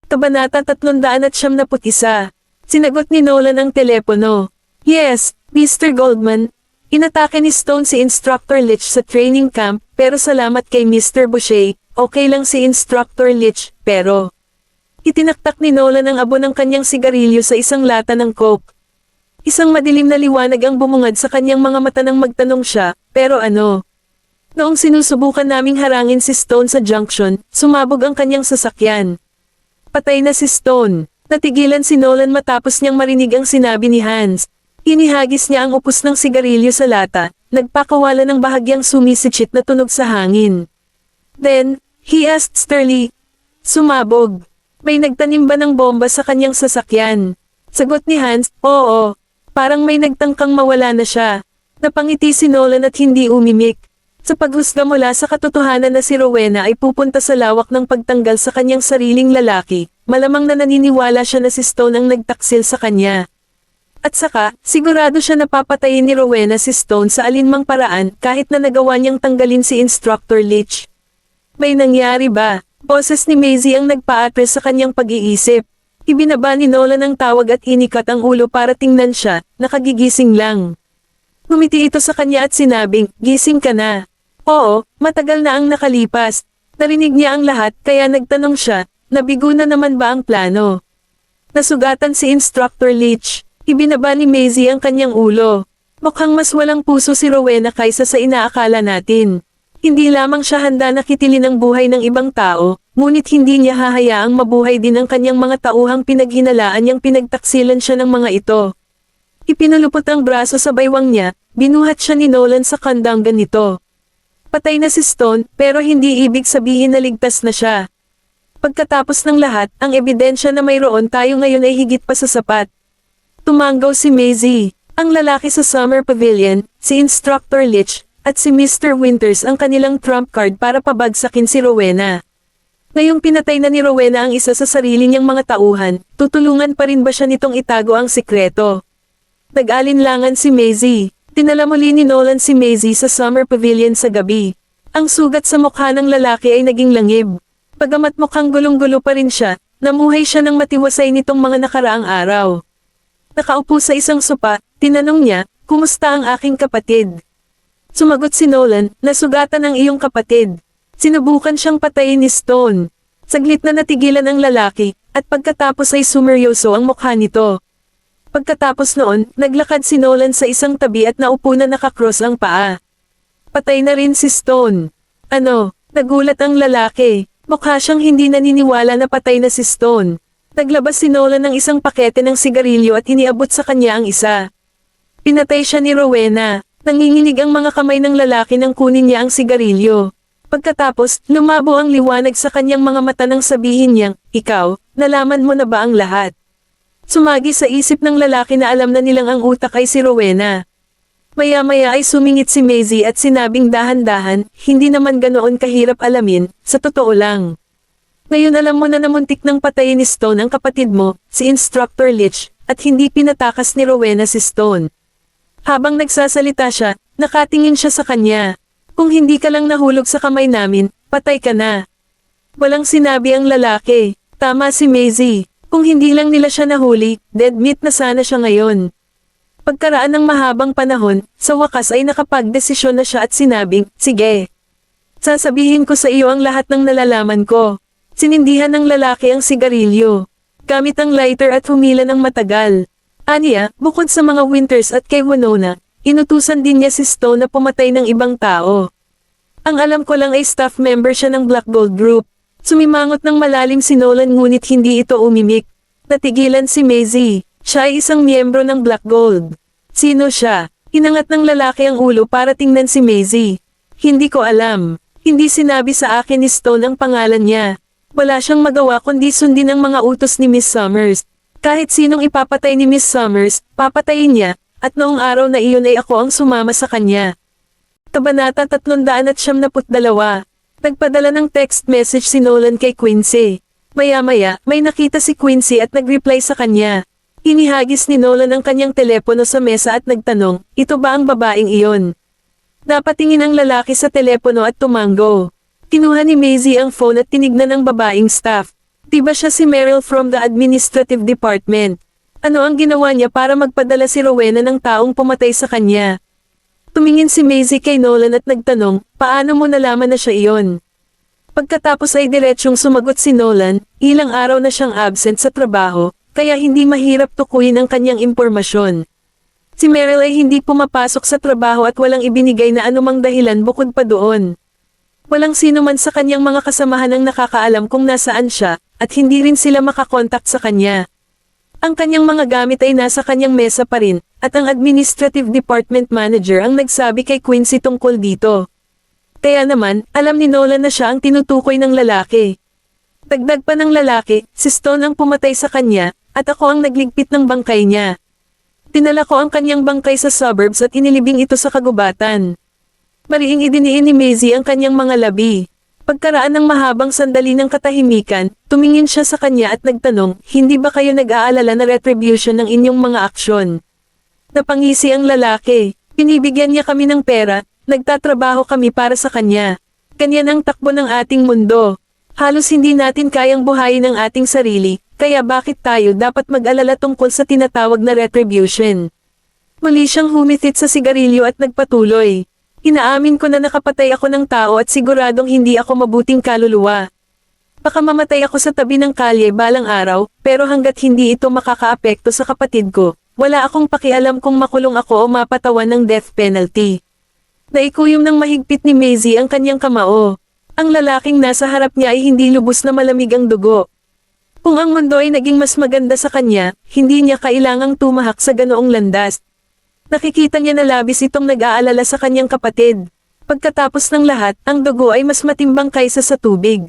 Kabanata 371. Sinagot ni Nolan ang telepono. Yes, Mr. Goldman. Inatake ni Stone si Instructor Lich sa training camp, pero salamat kay Mr. Boucher, okay lang si Instructor Lich, pero... Itinaktak ni Nolan ang abo ng kanyang sigarilyo sa isang lata ng coke. Isang madilim na liwanag ang bumungad sa kanyang mga mata nang magtanong siya, pero ano? Noong sinusubukan naming harangin si Stone sa junction, sumabog ang kanyang sasakyan. Patay na si Stone. Natigilan si Nolan matapos niyang marinig ang sinabi ni Hans. Inihagis niya ang upos ng sigarilyo sa lata, nagpakawala ng bahagyang sumisitsit na tunog sa hangin. Then, he asked sternly, sumabog. May nagtanim ba ng bomba sa kanyang sasakyan? Sagot ni Hans, oo. Parang may nagtangkang mawala na siya. Napangiti si Nolan at hindi umimik. Sa paghusga mula sa katotohanan na si Rowena ay pupunta sa lawak ng pagtanggal sa kanyang sariling lalaki, malamang na naniniwala siya na si Stone ang nagtaksil sa kanya. At saka, sigurado siya na papatayin ni Rowena si Stone sa alinmang paraan kahit na nagawa niyang tanggalin si Instructor Lich. May nangyari ba? Boses ni Maisie ang nagpa-address sa kanyang pag-iisip. Ibinaba ni Nolan ang tawag at inikat ang ulo para tingnan siya, nakagigising lang. Ngumiti ito sa kanya at sinabing, gising ka na. Oo, matagal na ang nakalipas. Narinig niya ang lahat kaya nagtanong siya, nabigo na naman ba ang plano? Nasugatan si Instructor Lich. Ibinaba ni Maisie ang kanyang ulo. Mukhang mas walang puso si Rowena kaysa sa inaakala natin. Hindi lamang siya handa na kitilin ang buhay ng ibang tao, ngunit hindi niya hahayaang mabuhay din ang kanyang mga tauhang pinaghinalaan niyang pinagtaksilan siya ng mga ito. Ipinulupot ang braso sa baywang niya, binuhat siya ni Nolan sa kandang ganito. Patay na si Stone, pero hindi ibig sabihin na ligtas na siya. Pagkatapos ng lahat, ang ebidensya na mayroon tayo ngayon ay higit pa sa sapat. Tumanggaw si Maisie, ang lalaki sa Summer Pavilion, si Instructor Lich, at si Mr. Winters ang kanilang trump card para pabagsakin si Rowena. Ngayong pinatay na ni Rowena ang isa sa sarili niyang mga tauhan, tutulungan pa rin ba siya nitong itago ang sikreto? Nag-alinlangan si Maisie. Tinala muli ni Nolan si Maisie sa Summer Pavilion sa gabi. Ang sugat sa mukha ng lalaki ay naging langib. Bagamat mukhang gulong-gulo pa rin siya, namuhay siya ng matiwasay nitong mga nakaraang araw. Nakaupo sa isang sopa, tinanong niya, kumusta ang aking kapatid? Sumagot si Nolan, nasugatan ang iyong kapatid. Sinubukan siyang patayin ni Stone. Saglit na natigilan ang lalaki, at pagkatapos ay sumeryoso ang mukha nito. Pagkatapos noon, naglakad si Nolan sa isang tabi at naupo na nakakross ang paa. Patay na rin si Stone. Ano? Nagulat ang lalaki. Mukha siyang hindi naniniwala na patay na si Stone. Naglabas si Nolan ng isang pakete ng sigarilyo at iniabot sa kanya ang isa. Pinatay siya ni Rowena. Nanginginig ang mga kamay ng lalaki nang kunin niya ang sigarilyo. Pagkatapos, lumabo ang liwanag sa kanyang mga mata nang sabihin niyang, ikaw, nalaman mo na ba ang lahat? Sumagi sa isip ng lalaki na alam na nilang ang utak ay si Rowena. Maya-maya ay sumingit si Maisie at sinabing dahan-dahan, hindi naman ganoon kahirap alamin, sa totoo lang. Ngayon alam mo na namuntik ng patayin ni Stone ang kapatid mo, si Instructor Lich, at hindi pinatakas ni Rowena si Stone. Habang nagsasalita siya, nakatingin siya sa kanya. Kung hindi ka lang nahulog sa kamay namin, patay ka na. Walang sinabi ang lalaki. Tama si Maisie. Kung hindi lang nila siya nahuli, dead meat na sana siya ngayon. Pagkaraan ng mahabang panahon, sa wakas ay nakapagdesisyon na siya at sinabing, sige. Sasabihin ko sa iyo ang lahat ng nalalaman ko. Sinindihan ng lalaki ang sigarilyo. Gamit ang lighter at humila ng matagal. Aniya, bukod sa mga Winters at kay Winona, inutusan din niya si Stone na pumatay ng ibang tao. Ang alam ko lang ay staff member siya ng Black Gold Group. Sumimangot ng malalim si Nolan ngunit hindi ito umimik. Natigilan si Maisie. Siya ay isang miyembro ng Black Gold. Sino siya? Inangat ng lalaki ang ulo para tingnan si Maisie. Hindi ko alam. Hindi sinabi sa akin ni Stone ang pangalan niya. Wala siyang magawa kundi sundin ang mga utos ni Miss Summers. Kahit sinong ipapatay ni Miss Summers, papatayin niya, at noong araw na iyon ay ako ang sumama sa kanya. Kabanata 372. Nagpadala ng text message si Nolan kay Quincy. Maya-maya, may nakita si Quincy at nag-reply sa kanya. Inihagis ni Nolan ang kanyang telepono sa mesa at nagtanong, ito ba ang babaeng iyon? Napatingin ang lalaki sa telepono at tumango. Kinuha ni Maisie ang phone at tinignan ang babaeng staff. Di ba siya si Meryl from the administrative department? Ano ang ginawa niya para magpadala si Rowena ng taong pumatay sa kanya? Tumingin si Maisie kay Nolan at nagtanong, paano mo nalaman na siya iyon? Pagkatapos ay diretsyong sumagot si Nolan, ilang araw na siyang absent sa trabaho, kaya hindi mahirap tukuyin ang kanyang impormasyon. Si Meryl ay hindi pumapasok sa trabaho at walang ibinigay na anumang dahilan bukod pa doon. Walang sino man sa kanyang mga kasamahan ang nakakaalam kung nasaan siya, at hindi rin sila makakontak sa kanya. Ang kanyang mga gamit ay nasa kanyang mesa pa rin, at ang administrative department manager ang nagsabi kay Quincy tungkol dito. Kaya naman, alam ni Nolan na siya ang tinutukoy ng lalaki. Dagdag pa ng lalaki, si Stone ang pumatay sa kanya, at ako ang nagligpit ng bangkay niya. Dinala ko ang kanyang bangkay sa suburbs at inilibing ito sa kagubatan. Mariing idiniin ni Maisie ang kanyang mga labi. Pagkaraan ng mahabang sandali ng katahimikan, tumingin siya sa kanya at nagtanong, hindi ba kayo nag-aalala na retribution ng inyong mga aksyon? Napangisi ang lalaki, pinibigyan niya kami ng pera, nagtatrabaho kami para sa kanya. Ganyan ang takbo ng ating mundo. Halos hindi natin kayang buhayin ang ating sarili, kaya bakit tayo dapat mag-alala tungkol sa tinatawag na retribution? Muli siyang humitit sa sigarilyo at nagpatuloy. Inaamin ko na nakapatay ako ng tao at siguradong hindi ako mabuting kaluluwa. Baka mamatay ako sa tabi ng kalye balang araw, pero hanggat hindi ito makakaapekto sa kapatid ko, wala akong pakialam kung makulong ako o mapatawan ng death penalty. Naikuyom ng mahigpit ni Maisie ang kanyang kamao. Ang lalaking nasa harap niya ay hindi lubos na malamig ang dugo. Kung ang mundo ay naging mas maganda sa kanya, hindi niya kailangang tumahak sa ganoong landas. Nakikita niya na labis itong nag-aalala sa kanyang kapatid. Pagkatapos ng lahat, ang dugo ay mas matimbang kaysa sa tubig.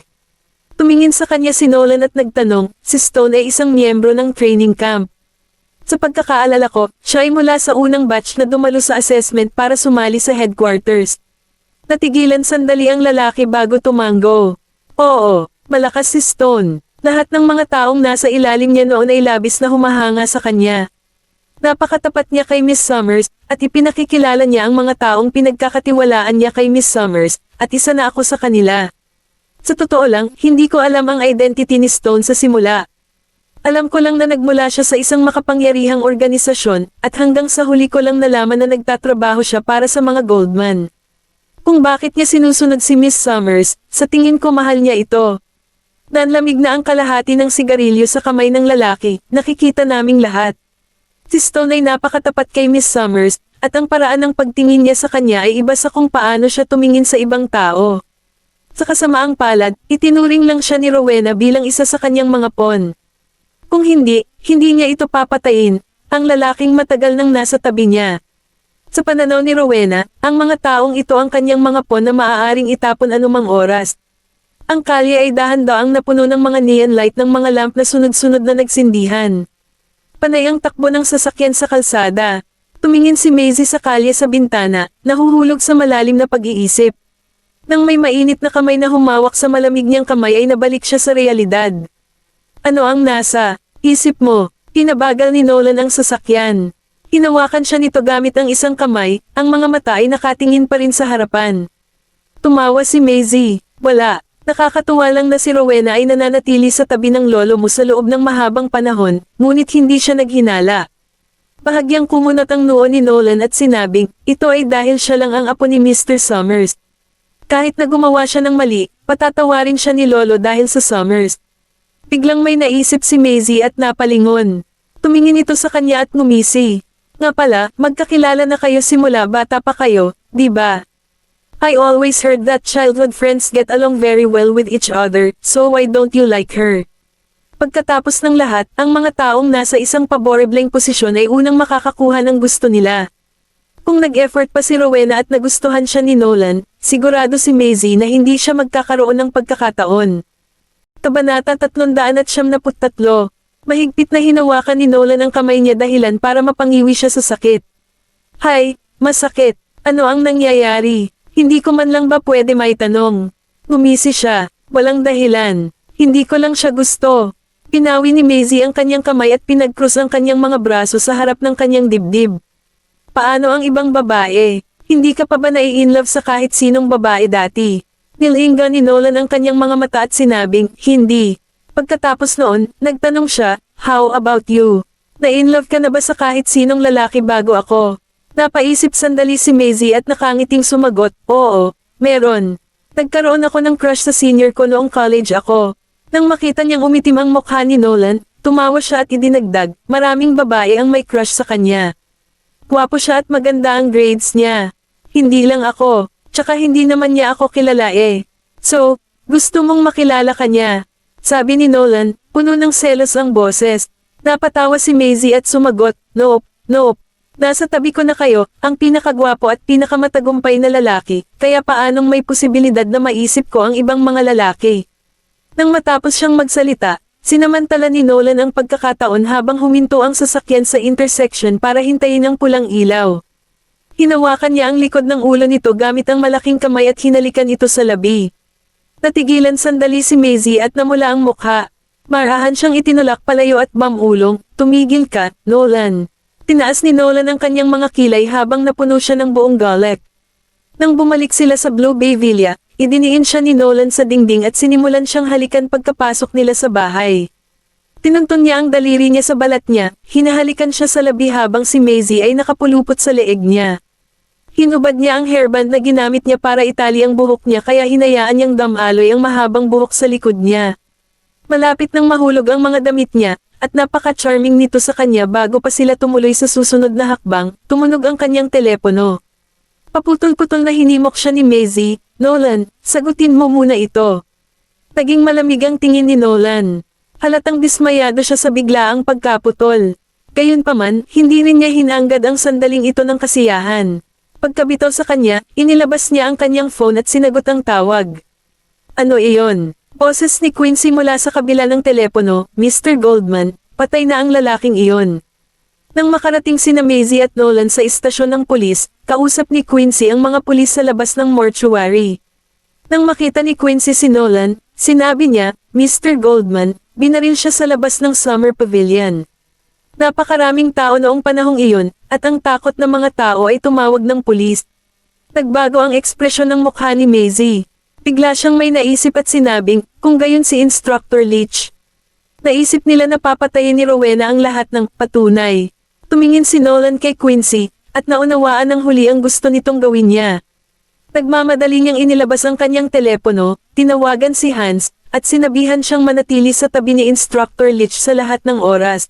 Tumingin sa kanya si Nolan at nagtanong, si Stone ay isang miyembro ng training camp. Sa pagkakaalala ko, siya ay mula sa unang batch na dumalo sa assessment para sumali sa headquarters. Natigilan sandali ang lalaki bago tumango. Oo, malakas si Stone. Lahat ng mga taong nasa ilalim niya noon ay labis na humahanga sa kanya. Napakatapat niya kay Miss Summers, at ipinakikilala niya ang mga taong pinagkakatiwalaan niya kay Miss Summers, at isa na ako sa kanila. Sa totoo lang, hindi ko alam ang identity ni Stone sa simula. Alam ko lang na nagmula siya sa isang makapangyarihang organisasyon, at hanggang sa huli ko lang nalaman na nagtatrabaho siya para sa mga Goldman. Kung bakit niya sinusunod si Miss Summers, sa tingin ko mahal niya ito. Nanlamig na ang kalahati ng sigarilyo sa kamay ng lalaki, nakikita naming lahat. Si Stone ay napakatapat kay Miss Summers, at ang paraan ng pagtingin niya sa kanya ay iba sa kung paano siya tumingin sa ibang tao. Sa kasamaang palad, itinuring lang siya ni Rowena bilang isa sa kanyang mga pawn. Kung hindi, hindi niya ito papatayin, ang lalaking matagal nang nasa tabi niya. Sa pananaw ni Rowena, ang mga taong ito ang kanyang mga pawn na maaaring itapon anumang oras. Ang kalye ay dahan-daang napuno ng mga neon light ng mga lamp na sunod-sunod na nagsindihan. Panay ang takbo ng sasakyan sa kalsada. Tumingin si Maisie sa kalye sa bintana, nahuhulog sa malalim na pag-iisip. Nang may mainit na kamay na humawak sa malamig niyang kamay ay nabalik siya sa realidad. Ano ang nasa isip mo? Pinabagal ni Nolan ang sasakyan. Hinawakan siya nito gamit ang isang kamay, ang mga mata ay nakatingin pa rin sa harapan. Tumawa si Maisie. Wala. Nakakatuwa lang na si Rowena ay nananatili sa tabi ng lolo mo sa loob ng mahabang panahon, ngunit hindi siya naghinala. Bahagyang kumunat ang noo ni Nolan at sinabing, ito ay dahil siya lang ang apo ni Mr. Summers. Kahit na gumawa siya ng mali, patatawarin siya ni Lolo dahil sa Summers. Biglang may naisip si Maisie at napalingon. Tumingin ito sa kanya at ngumisi. Nga pala, magkakilala na kayo simula bata pa kayo, di ba? I always heard that childhood friends get along very well with each other, so why don't you like her? Pagkatapos ng lahat, ang mga taong nasa isang paborebleng posisyon ay unang makakakuha ng gusto nila. Kung nag-effort pa si Rowena at nagustuhan siya ni Nolan, sigurado si Maisie na hindi siya magkakaroon ng pagkakataon. Kabanata 373. Mahigpit na hinawakan ni Nolan ang kamay niya dahilan para mapangiwi siya sa sakit. Hay, masakit. Ano ang nangyayari? Hindi ko man lang ba pwede maitanong? Gumisi siya. Walang dahilan. Hindi ko lang siya gusto. Pinawi ni Maisie ang kanyang kamay at pinagkrus ang kanyang mga braso sa harap ng kanyang dibdib. Paano ang ibang babae? Hindi ka pa ba nai-inlove sa kahit sinong babae dati? Nilinga ni Nolan ang kanyang mga mata at sinabing, hindi. Pagkatapos noon, nagtanong siya, "How about you? Na-inlove ka na ba sa kahit sinong lalaki bago ako?" Napaisip sandali si Maisie at nakangiting sumagot, "Oo, meron. Nagkaroon ako ng crush sa senior ko noong college ako." Nang makita niyang umitim ang mukha ni Nolan, tumawa siya at idinagdag, "Maraming babae ang may crush sa kanya. Gwapo siya at maganda ang grades niya. Hindi lang ako, tsaka hindi naman niya ako kilala eh. So, gusto mong makilala ka niya?" Sabi ni Nolan, puno ng selos ang boses. Napatawa si Maisie at sumagot, "Nope, nope. Nasa tabi ko na kayo, ang pinakagwapo at pinakamatagumpay na lalaki, kaya paanong may posibilidad na maisip ko ang ibang mga lalaki?" Nang matapos siyang magsalita, sinamantala ni Nolan ang pagkakataon habang huminto ang sasakyan sa intersection para hintayin ang pulang ilaw. Hinawakan niya ang likod ng ulo nito gamit ang malaking kamay at hinalikan ito sa labi. Natigilan sandali si Maisie at namula ang mukha. Marahan siyang itinulak palayo at mamulong, "Tumigil ka, Nolan." Tinaas ni Nolan ang kanyang mga kilay habang napuno siya ng buong galit. Nang bumalik sila sa Blue Bay Villa, idiniin siya ni Nolan sa dingding at sinimulan siyang halikan pagkapasok nila sa bahay. Tinuntun niya ang daliri niya sa balat niya, hinahalikan siya sa labi habang si Maisie ay nakapulupot sa leeg niya. Hinubad niya ang hairband na ginamit niya para itali ang buhok niya kaya hinayaan niyang damaloy ang mahabang buhok sa likod niya. Malapit nang mahulog ang mga damit niya, at napaka-charming nito sa kanya bago pa sila tumuloy sa susunod na hakbang, tumunog ang kanyang telepono. Paputol-putol na hinimok siya ni Maisie, "Nolan, sagutin mo muna ito." Naging malamig ang tingin ni Nolan. Halatang dismayado siya sa biglaang pagkaputol. Gayunpaman, hindi rin niya hinanggad ang sandaling ito ng kasiyahan. Pagkabitaw sa kanya, inilabas niya ang kanyang phone at sinagot ang tawag. "Ano iyon?" Boses ni Quincy mula sa kabila ng telepono, "Mr. Goldman, patay na ang lalaking iyon." Nang makarating sina Maisie at Nolan sa istasyon ng pulis, kausap ni Quincy ang mga pulis sa labas ng mortuary. Nang makita ni Quincy si Nolan, sinabi niya, "Mr. Goldman, binaril siya sa labas ng Summer Pavilion." Napakaraming tao noong panahong iyon, at ang takot ng mga tao ay tumawag ng pulis. Nagbago ang ekspresyon ng mukha ni Maisie. Bigla siyang may naisip at sinabing, kung gayon si Instructor Leach. Naisip nila na papatayin ni Rowena ang lahat ng patunay. Tumingin si Nolan kay Quincy, at naunawaan ng huli ang gusto nitong gawin niya. Nagmamadali niyang inilabas ang kanyang telepono, tinawagan si Hans, at sinabihan siyang manatili sa tabi ni Instructor Leach sa lahat ng oras.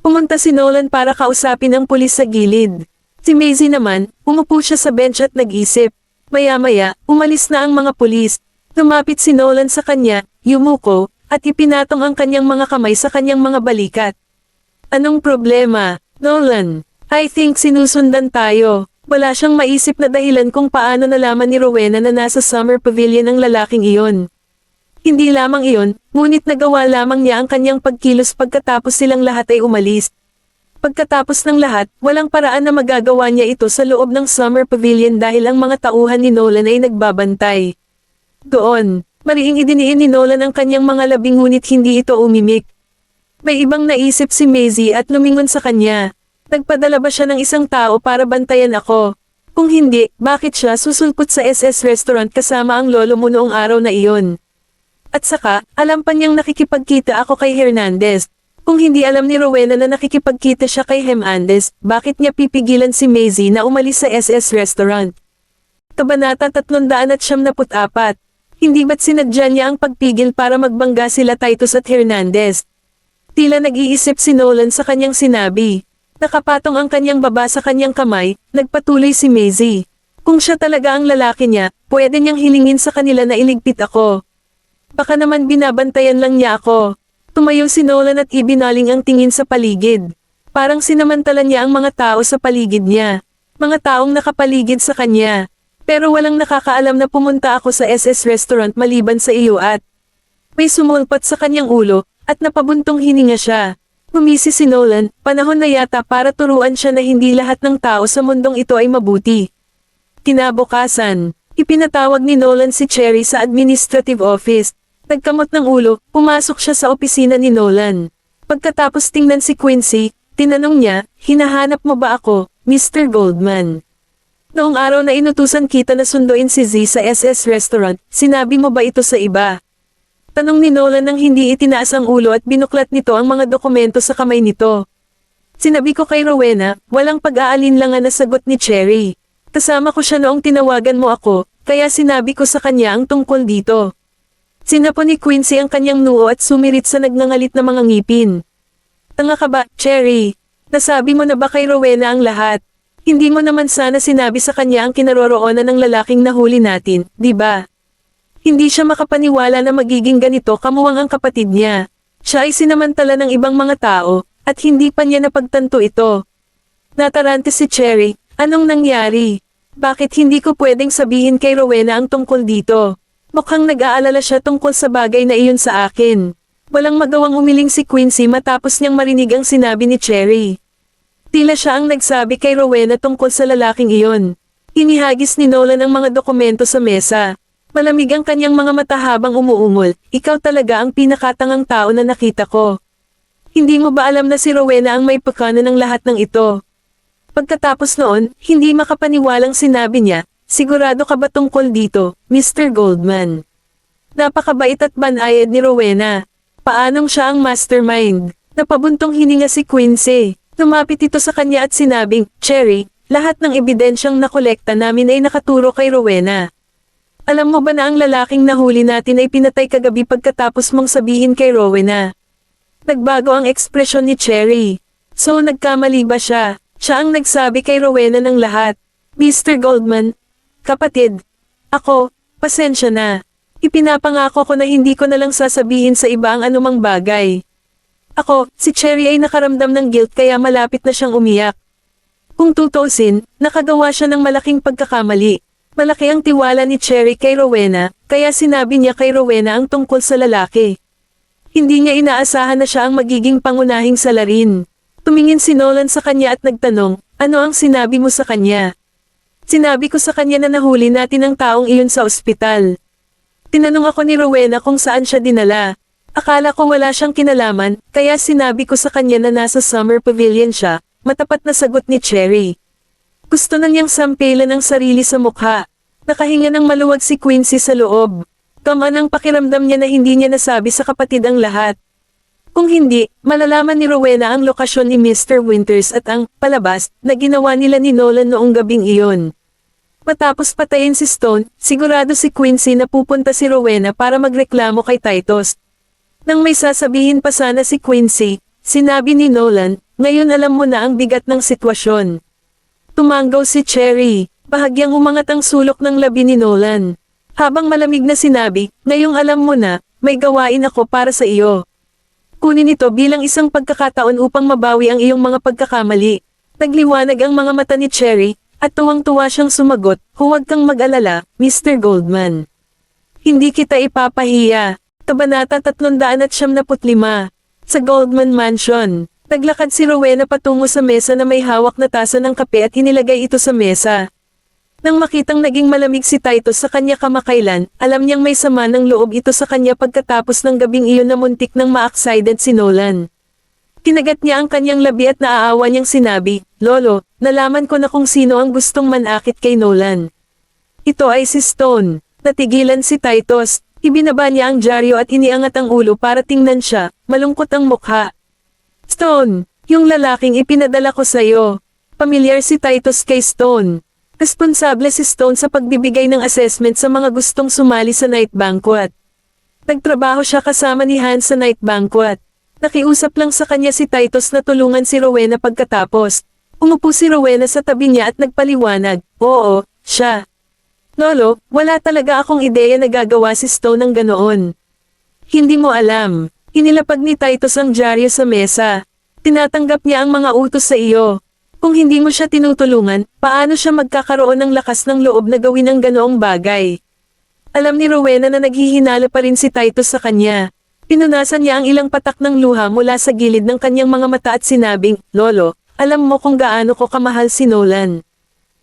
Pumunta si Nolan para kausapin ang pulis sa gilid. Si Maisie naman, umupo siya sa bench at nag-isip. Maya-maya, umalis na ang mga pulis. Lumapit si Nolan sa kanya, yumuko, at ipinatong ang kanyang mga kamay sa kanyang mga balikat. "Anong problema, Nolan? I think sinusundan tayo." Wala siyang maisip na dahilan kung paano nalaman ni Rowena na nasa Summer Pavilion ang lalaking iyon. Hindi lamang iyon, ngunit nagawa lamang niya ang kanyang pagkilos pagkatapos silang lahat ay umalis. Pagkatapos ng lahat, walang paraan na magagawa niya ito sa loob ng Summer Pavilion dahil ang mga tauhan ni Nolan ay nagbabantay. Doon, mariing idiniin ni Nolan ang kanyang mga labi ngunit hindi ito umimik. May ibang naisip si Maisie at lumingon sa kanya. Nagpadala ba siya ng isang tao para bantayan ako? Kung hindi, bakit siya susulpot sa SS Restaurant kasama ang lolo mo noong araw na iyon? At saka, alam pa niyang nakikipagkita ako kay Hernandez. Kung hindi alam ni Rowena na nakikipagkita siya kay Hernandez, bakit niya pipigilan si Maisie na umalis sa SS Restaurant? Kabanata 374. Hindi ba't sinadya niya ang pagpigil para magbangga sila Titus at Hernandez? Tila nag-iisip si Nolan sa kanyang sinabi. Nakapatong ang kanyang baba sa kanyang kamay, nagpatuloy si Maisie. Kung siya talaga ang lalaki niya, pwede niyang hilingin sa kanila na iligpit ako. Baka naman binabantayan lang niya ako. Tumayo si Nolan at ibinaling ang tingin sa paligid. Parang sinamantala niya ang mga tao sa paligid niya. Mga taong nakapaligid sa kanya. Pero walang nakakaalam na pumunta ako sa SS Restaurant maliban sa iyo at may sumulpat sa kanyang ulo, at napabuntong hininga siya. Ngumisi si Nolan, panahon na yata para turuan siya na hindi lahat ng tao sa mundong ito ay mabuti. Kinabukasan, ipinatawag ni Nolan si Cherry sa administrative office. Nagkamot ng ulo, pumasok siya sa opisina ni Nolan. Pagkatapos tingnan si Quincy, tinanong niya, "Hinahanap mo ba ako, Mr. Goldman?" Noong araw na inutusan kita na sunduin si Z sa SS Restaurant, sinabi mo ba ito sa iba? Tanong ni Nolan nang hindi itinaas ang ulo at binuklat nito ang mga dokumento sa kamay nito. Sinabi ko kay Rowena, walang pag-aalinlangan na sagot ni Cherry. Kasama ko siya noong tinawagan mo ako, kaya sinabi ko sa kanya ang tungkol dito. Sinapo ni Quincy ang kanyang noo at sumirit sa nagngangalit na mga ngipin. Tanga ka ba, Cherry? Nasabi mo na ba kay Rowena ang lahat? Hindi mo naman sana sinabi sa kanya ang kinaroroonan ng lalaking nahuli natin, di ba? Hindi siya makapaniwala na magiging ganito kamuwang ang kapatid niya. Siya ay sinamantala ng ibang mga tao, at hindi pa niya napagtanto ito. Natarante si Cherry, anong nangyari? Bakit hindi ko pwedeng sabihin kay Rowena ang tungkol dito? Mukhang nag-aalala siya tungkol sa bagay na iyon sa akin. Walang magawang umiling si Quincy matapos niyang marinig ang sinabi ni Cherry. Tila siya ang nagsabi kay Rowena tungkol sa lalaking iyon. Inihagis ni Nolan ang mga dokumento sa mesa. Malamig ang kanyang mga mata habang umuungol. Ikaw talaga ang pinakatangang tao na nakita ko. Hindi mo ba alam na si Rowena ang may pagkanan ng lahat ng ito? Pagkatapos noon, hindi makapaniwalang sinabi niya, sigurado ka ba tungkol dito, Mr. Goldman? Napakabait at banayad ni Rowena. Paanong siya ang mastermind? Napabuntong hininga si Quincy. Lumapit ito sa kanya at sinabing, Cherry, lahat ng ebidensyang nakolekta namin ay nakaturo kay Rowena. Alam mo ba na ang lalaking nahuli natin ay pinatay kagabi pagkatapos mong sabihin kay Rowena? Nagbago ang ekspresyon ni Cherry. So nagkamali ba siya? Siya ang nagsabi kay Rowena ng lahat. Mr. Goldman, kapatid, ako, pasensya na. Ipinapangako ko na hindi ko na lang sasabihin sa iba ang anumang bagay. Ako, si Cherry ay nakaramdam ng guilt kaya malapit na siyang umiyak. Kung tutuusin, nakagawa siya ng malaking pagkakamali. Malaki ang tiwala ni Cherry kay Rowena, kaya sinabi niya kay Rowena ang tungkol sa lalaki. Hindi niya inaasahan na siya ang magiging pangunahing salarin. Tumingin si Nolan sa kanya at nagtanong, ano ang sinabi mo sa kanya? Sinabi ko sa kanya na nahuli natin ang taong iyon sa ospital. Tinanong ako ni Rowena kung saan siya dinala. Akala ko wala siyang kinalaman, kaya sinabi ko sa kanya na nasa summer pavilion siya, matapat na sagot ni Cherry. Gusto na niyang sampilan ang sarili sa mukha. Nakahinga ng maluwag si Quincy sa loob. Kaman ang pakiramdam niya na hindi niya nasabi sa kapatid ang lahat. Kung hindi, malalaman ni Rowena ang lokasyon ni Mr. Winters at ang palabas na ginawa nila ni Nolan noong gabing iyon. Matapos patayin si Stone, sigurado si Quincy na pupunta si Rowena para magreklamo kay Titus. Nang may sasabihin pa sana si Quincy, sinabi ni Nolan, ngayon alam mo na ang bigat ng sitwasyon. Tumanggaw si Cherry, bahagyang umangat ang sulok ng labi ni Nolan. Habang malamig na sinabi, ngayong alam mo na, may gawain ako para sa iyo. Kunin ito bilang isang pagkakataon upang mabawi ang iyong mga pagkakamali. Nagliwanag ang mga mata ni Cherry, at tuwang-tuwa siyang sumagot, huwag kang mag-alala, Mr. Goldman. Hindi kita ipapahiya. Kabanata 375. Sa Goldman Mansion, naglakad si Rowena patungo sa mesa na may hawak na tasa ng kape at inilagay ito sa mesa. Nang makitang naging malamig si Titus sa kanya kamakailan, alam niyang may sama ng loob ito sa kanya pagkatapos ng gabing iyon na muntik nang ma-excited si Nolan. Kinagat niya ang kanyang labi at naaawa niyang sinabi, Lolo, nalaman ko na kung sino ang gustong manakit kay Nolan. Ito ay si Stone. Natigilan si Titus, ibinaba niya ang dyaryo at iniangat ang ulo para tingnan siya, malungkot ang mukha. Stone, yung lalaking ipinadala ko sa iyo. Pamilyar si Titus kay Stone. Responsable si Stone sa pagbibigay ng assessment sa mga gustong sumali sa night banquet. Nagtrabaho siya kasama ni Hans sa night banquet. Nakiusap lang sa kanya si Titus na tulungan si Rowena pagkatapos. Umupo si Rowena sa tabi niya at nagpaliwanag, oo, siya. Lolo, wala talaga akong ideya na gagawa si Stone ng ganoon. Hindi mo alam. Inilapag ni Titus ang dyaryo sa mesa. Tinatanggap niya ang mga utos sa iyo. Kung hindi mo siya tinutulungan, paano siya magkakaroon ng lakas ng loob na gawin ang ganoong bagay? Alam ni Rowena na naghihinala pa rin si Titus sa kanya. Pinunasan niya ang ilang patak ng luha mula sa gilid ng kanyang mga mata at sinabing, Lolo, alam mo kung gaano ko kamahal si Nolan.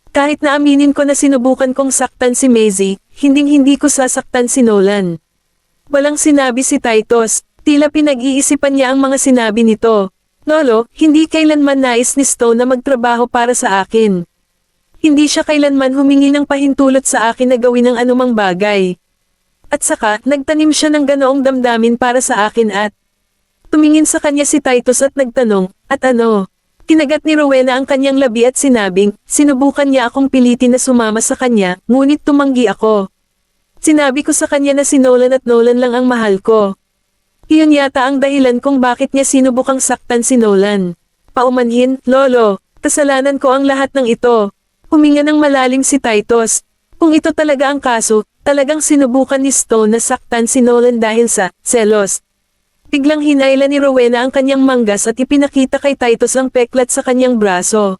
Kahit na aminin ko na sinubukan kong saktan si Maisie, hinding-hindi ko sasaktan si Nolan. Walang sinabi si Titus, tila pinag-iisipan niya ang mga sinabi nito. Lolo, hindi kailanman nais ni Stone na magtrabaho para sa akin. Hindi siya kailanman humingi ng pahintulot sa akin na gawin ang anumang bagay. At saka, nagtanim siya ng ganoong damdamin para sa akin at tumingin sa kanya si Titus at nagtanong, at ano? Kinagat ni Rowena ang kanyang labi at sinabing, sinubukan niya akong pilitin na sumama sa kanya, ngunit tumanggi ako. Sinabi ko sa kanya na si Nolan at Nolan lang ang mahal ko. Iyon yata ang dahilan kung bakit niya sinubukang saktan si Nolan. Paumanhin, Lolo, kasalanan ko ang lahat ng ito. Huminga ng malalim si Titus. Kung ito talaga ang kaso, talagang sinubukan ni Stone na saktan si Nolan dahil sa selos. Biglang hinayla ni Rowena ang kanyang manggas at ipinakita kay Titus ang peklat sa kanyang braso.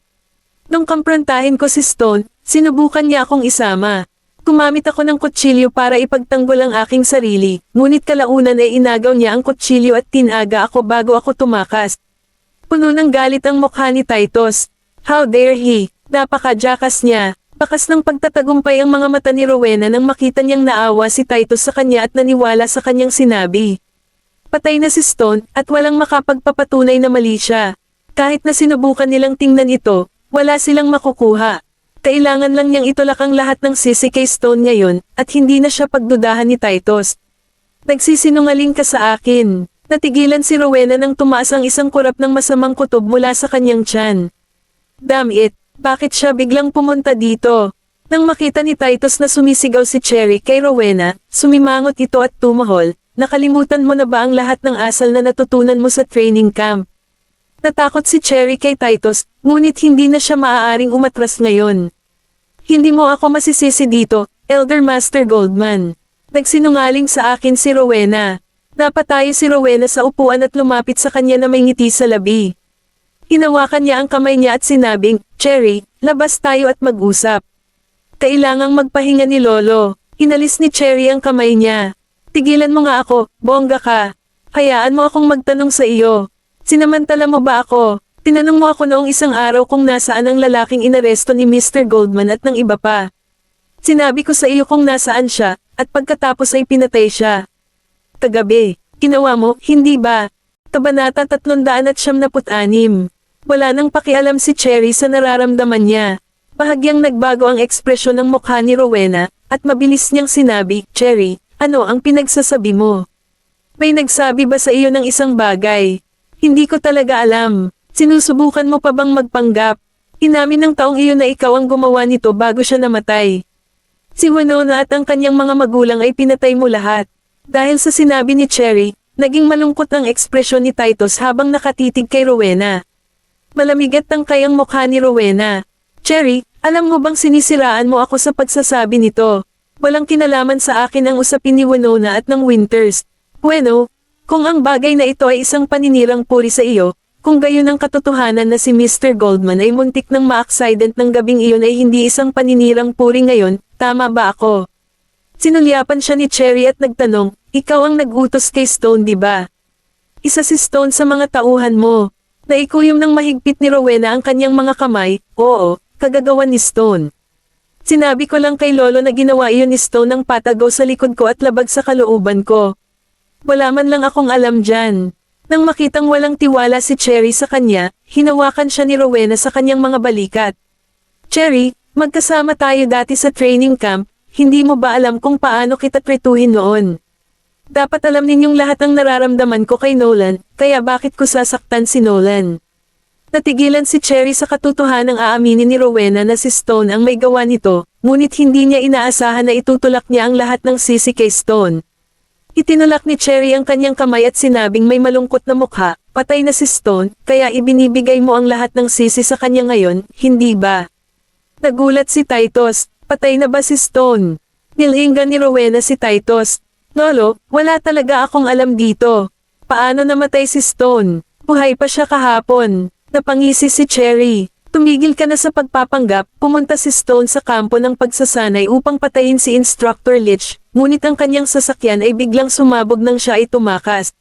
Nung kamprantahin ko si Stone, sinubukan niya akong isama. Gumamit ako ng kutsilyo para ipagtanggol ang aking sarili, ngunit kalaunan ay inagaw niya ang kutsilyo at tinaga ako bago ako tumakas. Puno ng galit ang mukha ni Titus. How dare he? Napaka-jakas niya. Bakas ng pagtatagumpay ang mga mata ni Rowena nang makita niyang naawa si Titus sa kanya at naniwala sa kanyang sinabi. Patay na si Stone at walang makapagpapatunay na mali siya. Kahit na sinubukan nilang tingnan ito, wala silang makukuha. Kailangan lang niyang itulak ang lahat ng sisi kay Stone ngayon at hindi na siya pagdudahan ni Titus. Nagsisinungaling ka sa akin. Natigilan si Rowena nang tumaas ang isang kurap ng masamang kutob mula sa kanyang tiyan. Damn it, bakit siya biglang pumunta dito? Nang makita ni Titus na sumisigaw si Cherry kay Rowena, sumimangot ito at tumahol. Nakalimutan mo na ba ang lahat ng asal na natutunan mo sa training camp? Natakot si Cherry kay Titus, ngunit hindi na siya maaaring umatras ngayon. Hindi mo ako masisisi dito, Elder Master Goldman. Nagsinungaling sa akin si Rowena. Napatayo si Rowena sa upuan at lumapit sa kanya na may ngiti sa labi. Hinawakan niya ang kamay niya at sinabing, Cherry, labas tayo at mag-usap. Kailangang magpahinga ni Lolo. Inalis ni Cherry ang kamay niya. Tigilan mo nga ako, bongga ka. Hayaan mo akong magtanong sa iyo. Sinamantala mo ba ako? Tinanong mo ako noong isang araw kung nasaan ang lalaking inaresto ni Mr. Goldman at ng iba pa. Sinabi ko sa iyo kung nasaan siya, at pagkatapos ay pinatay siya. Kagabi, ginawa mo, hindi ba? Kabanata 376. Wala nang pakialam si Cherry sa nararamdaman niya. Bahagyang nagbago ang ekspresyon ng mukha ni Rowena, at mabilis niyang sinabi, Cherry, ano ang pinagsasabi mo? May nagsabi ba sa iyo ng isang bagay? Hindi ko talaga alam. Sinusubukan mo pa bang magpanggap? Inamin ng taong iyon na ikaw ang gumawa nito bago siya namatay. Si Winona at ang kanyang mga magulang ay pinatay mo lahat. Dahil sa sinabi ni Cherry, naging malungkot ang ekspresyon ni Titus habang nakatitig kay Rowena. Malamig at tangkay ang mukha ni Rowena. Cherry, alam mo bang sinisiraan mo ako sa pagsasabi nito? Walang kinalaman sa akin ang usapin ni Winona at ng Winters. Bueno, kung ang bagay na ito ay isang paninirang puri sa iyo, kung gayon ang katotohanan na si Mr. Goldman ay muntik ng ma-accident ng gabing iyon ay hindi isang paninirang puri ngayon, tama ba ako? Sinulyapan siya ni Cherry at nagtanong, ikaw ang nag-utos kay Stone di ba? Isa si Stone sa mga tauhan mo. Naikuyom ng mahigpit ni Rowena ang kanyang mga kamay, oo, kagagawan ni Stone. Sinabi ko lang kay Lolo na ginawa iyon ni Stone ng patagaw sa likod ko at labag sa kalooban ko. Wala man lang akong alam dyan. Nang makitang walang tiwala si Cherry sa kanya, hinawakan siya ni Rowena sa kanyang mga balikat. Cherry, magkasama tayo dati sa training camp, hindi mo ba alam kung paano kita tretuhin noon? Dapat alam ninyong lahat ang nararamdaman ko kay Nolan, kaya bakit ko sasaktan si Nolan? Natigilan si Cherry sa katotohanang aaminin ni Rowena na si Stone ang may gawa nito, ngunit hindi niya inaasahan na itutulak niya ang lahat ng sisi kay Stone. Itinulak ni Cherry ang kanyang kamay at sinabing may malungkot na mukha, patay na si Stone, kaya ibinibigay mo ang lahat ng sisi sa kanya ngayon, hindi ba? Nagulat si Titus, patay na ba si Stone? Nilingan ni Rowena si Titus. Lolo, wala talaga akong alam dito. Paano namatay si Stone? Buhay pa siya kahapon. Napangisi si Cherry. Tumigil ka na sa pagpapanggap, pumunta si Stone sa kampo ng pagsasanay upang patayin si Instructor Litch, ngunit ang kanyang sasakyan ay biglang sumabog nang siya ay tumakas.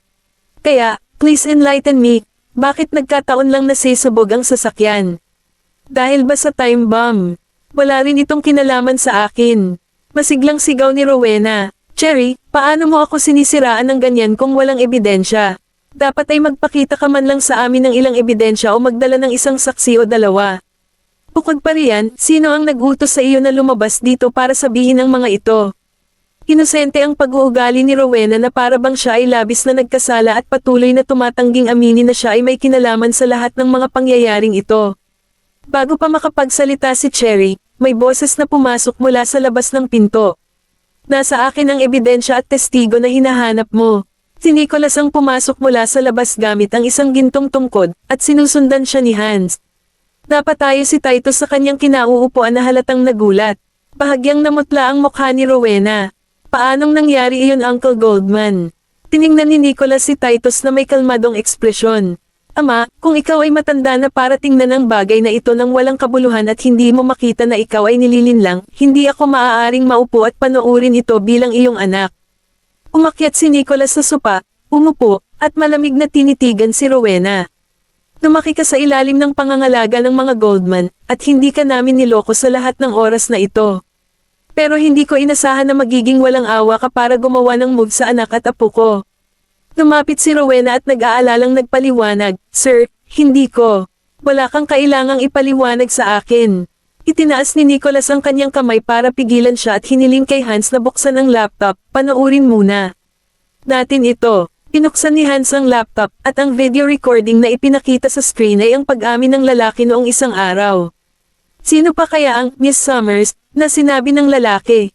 Kaya, please enlighten me, bakit nagkataon lang nasisabog ang sasakyan? Dahil ba sa time bomb? Wala rin itong kinalaman sa akin. Masiglang sigaw ni Rowena. Cherry, paano mo ako sinisiraan ng ganyan kung walang ebidensya? Dapat ay magpakita ka man lang sa amin ng ilang ebidensya o magdala ng isang saksi o dalawa. Bukod pa riyan, sino ang nag-utos sa iyo na lumabas dito para sabihin ang mga ito? Inosente ang pag-uugali ni Rowena na para bang siya ay labis na nagkasala at patuloy na tumatangging aminin na siya ay may kinalaman sa lahat ng mga pangyayaring ito. Bago pa makapagsalita si Cherry, may boses na pumasok mula sa labas ng pinto. Nasa akin ang ebidensya at testigo na hinahanap mo. Si Nicholas ang pumasok mula sa labas gamit ang isang gintong tungkod, at sinusundan siya ni Hans. Napatayo si Titus sa kanyang kinauupuan na halatang nagulat. Bahagyang namutla ang mukha ni Rowena. Paanong nangyari iyon, Uncle Goldman? Tiningnan ni Nicholas si Titus na may kalmadong ekspresyon. Ama, kung ikaw ay matanda na para tingnan ang bagay na ito nang walang kabuluhan at hindi mo makita na ikaw ay nililinlang, hindi ako maaaring maupo at panoorin ito bilang iyong anak. Umakyat si Nicholas sa sopa, umupo, at malamig na tinitigan si Rowena. Lumaki ka sa ilalim ng pangangalaga ng mga Goldman, at hindi ka namin niloko sa lahat ng oras na ito. Pero hindi ko inasahan na magiging walang awa ka para gumawa ng move sa anak at apo ko. Lumapit si Rowena at nag-aalalang nagpaliwanag, Sir, hindi ko. Wala kang kailangang ipaliwanag sa akin. Itinaas ni Nicholas ang kanyang kamay para pigilan siya at hiniling kay Hans na buksan ang laptop, panoorin muna. Natin ito. Pinuksan ni Hans ang laptop at ang video recording na ipinakita sa screen ay ang pag-amin ng lalaki noong isang araw. Sino pa kaya ang Miss Summers na sinabi ng lalaki?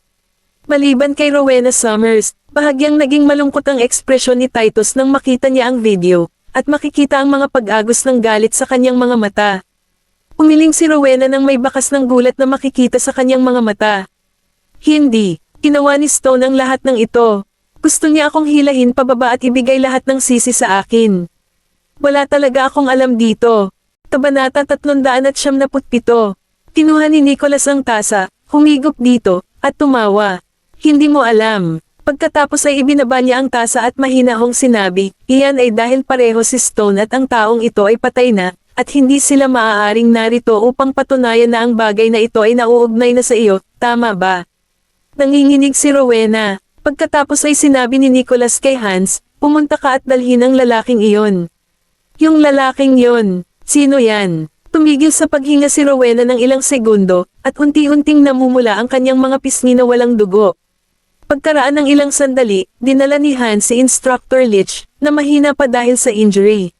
Maliban kay Rowena Summers, bahagyang naging malungkot ang ekspresyon ni Titus nang makita niya ang video, at makikita ang mga pag-agos ng galit sa kanyang mga mata. Umiling si Rowena nang may bakas ng gulat na makikita sa kanyang mga mata. Hindi, ginawa ni Stone ang lahat ng ito. Gusto niya akong hilahin pababa at ibigay lahat ng sisi sa akin. Wala talaga akong alam dito. Kabanata 377. Kinuha ni Nicholas ang tasa, humigop dito, at tumawa. Hindi mo alam. Pagkatapos ay ibinaba niya ang tasa at mahinahong sinabi, iyan ay dahil pareho si Stone at ang taong ito ay patay na, at hindi sila maaaring narito upang patunayan na ang bagay na ito ay nauugnay na sa iyo, tama ba? Nanginginig si Rowena. Pagkatapos ay sinabi ni Nicholas kay Hans, pumunta ka at dalhin ang lalaking iyon. Yung lalaking yon, sino yan? Tumigil sa paghinga si Rowena ng ilang segundo, at unti-unting namumula ang kanyang mga pisngi na walang dugo. Pagkaraan ng ilang sandali, dinala ni Hans si Instructor Litch, na mahina pa dahil sa injury.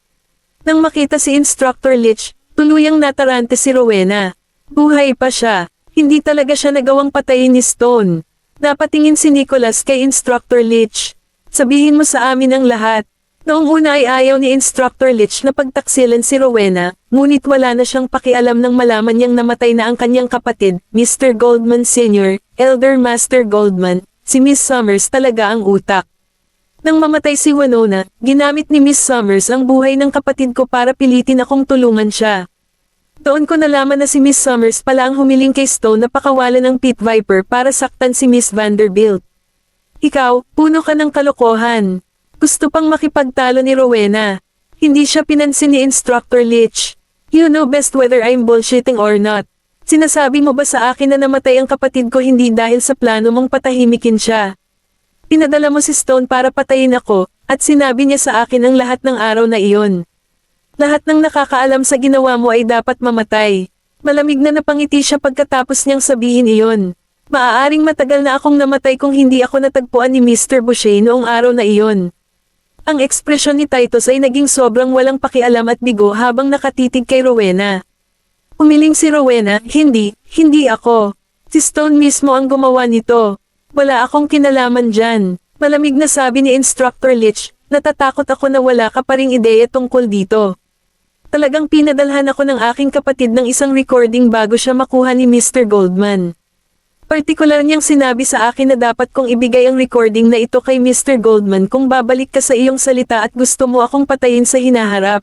Nang makita si Instructor Litch, tuluyang natarante si Rowena. Buhay pa siya. Hindi talaga siya nagawang patayin ni Stone. Napatingin si Nicholas kay Instructor Litch. Sabihin mo sa amin ang lahat. Noong una ay ayaw ni Instructor Litch na pagtaksilan si Rowena, ngunit wala na siyang pakialam nang malaman niyang namatay na ang kanyang kapatid, Mr. Goldman Sr., Elder Master Goldman. Si Miss Summers talaga ang utak. Nang mamatay si Winona, ginamit ni Miss Summers ang buhay ng kapatid ko para pilitin akong tulungan siya. Doon ko nalaman na si Miss Summers pala ang humiling kay Stone na pakawalan ng Pit Viper para saktan si Miss Vanderbilt. Ikaw, puno ka ng kalokohan. Gusto pang makipagtalo ni Rowena. Hindi siya pinansin ni Instructor Litch. You know best whether I'm bullshitting or not. Sinasabi mo ba sa akin na namatay ang kapatid ko hindi dahil sa plano mong patahimikin siya? Pinadala mo si Stone para patayin ako, at sinabi niya sa akin ang lahat ng araw na iyon. Lahat ng nakakaalam sa ginawa mo ay dapat mamatay. Malamig na napangiti siya pagkatapos niyang sabihin iyon. Maaaring matagal na akong namatay kung hindi ako natagpuan ni Mr. Boucher noong araw na iyon. Ang ekspresyon ni Titus ay naging sobrang walang pakialam at bigo habang nakatitig kay Rowena. Umiling si Rowena, hindi ako. Si Stone mismo ang gumawa nito. Wala akong kinalaman dyan. Malamig na sabi ni Instructor Litch, natatakot ako na wala ka pa ring ideya tungkol dito. Talagang pinadalhan ako ng aking kapatid ng isang recording bago siya makuha ni Mr. Goldman. Partikular niyang sinabi sa akin na dapat kong ibigay ang recording na ito kay Mr. Goldman kung babalik ka sa iyong salita at gusto mo akong patayin sa hinaharap.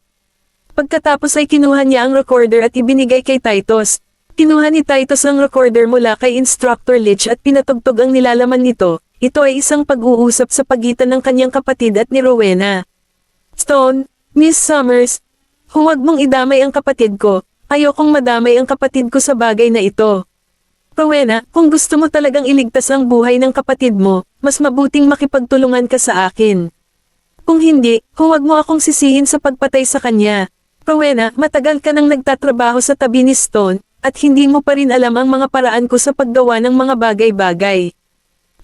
Pagkatapos ay kinuha niya ang recorder at ibinigay kay Titus. Kinuha ni Titus ang recorder mula kay Instructor Litch at pinatugtog ang nilalaman nito. Ito ay isang pag-uusap sa pagitan ng kanyang kapatid at ni Rowena. Stone, Miss Summers, huwag mong idamay ang kapatid ko. Ayokong madamay ang kapatid ko sa bagay na ito. Rowena, kung gusto mo talagang iligtas ang buhay ng kapatid mo, mas mabuting makipagtulungan ka sa akin. Kung hindi, huwag mo akong sisihin sa pagpatay sa kanya. Rowena, matagal ka nang nagtatrabaho sa tabi ni Stone, at hindi mo pa rin alam ang mga paraan ko sa paggawa ng mga bagay-bagay.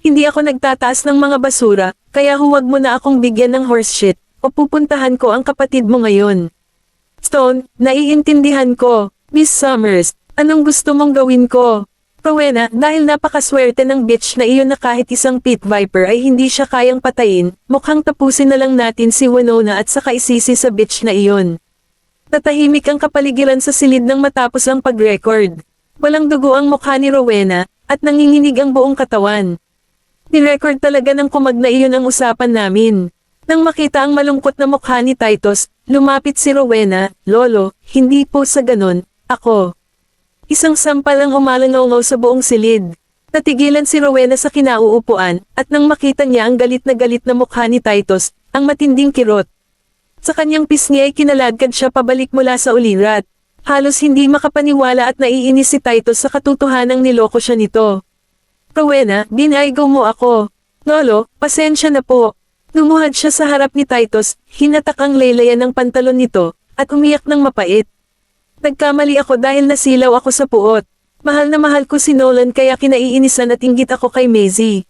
Hindi ako nagtataas ng mga basura, kaya huwag mo na akong bigyan ng horseshit, o pupuntahan ko ang kapatid mo ngayon. Stone, naiintindihan ko. Miss Summers, anong gusto mong gawin ko? Rowena, dahil napakaswerte ng bitch na iyon na kahit isang pit viper ay hindi siya kayang patayin, mukhang tapusin na lang natin si Winona at saka isisi sa bitch na iyon. Natahimik ang kapaligiran sa silid ng matapos ang pag-record. Walang dugo ang mukha ni Rowena, at nanginginig ang buong katawan. Ni-record talaga ng kumag na iyon ang usapan namin. Nang makita ang malungkot na mukha ni Titus, lumapit si Rowena, Lolo, hindi po sa ganon, ako. Isang sampal ang umalangaw sa buong silid. Natigilan si Rowena sa kinauupuan, at nang makita niya ang galit na mukha ni Titus, ang matinding kirot. Sa kanyang pisngi ay kinaladkad siya pabalik mula sa ulirat. Halos hindi makapaniwala at naiinis si Titus sa katotohanang niloko siya nito. Rowena, binaygo mo ako. Lolo, pasensya na po. Lumuhad siya sa harap ni Titus, hinatak ang laylayan ng pantalon nito, at umiyak ng mapait. Nagkamali ako dahil nasilaw ako sa puot. Mahal na mahal ko si Nolan kaya kinaiinisan at inggit ako kay Maisie.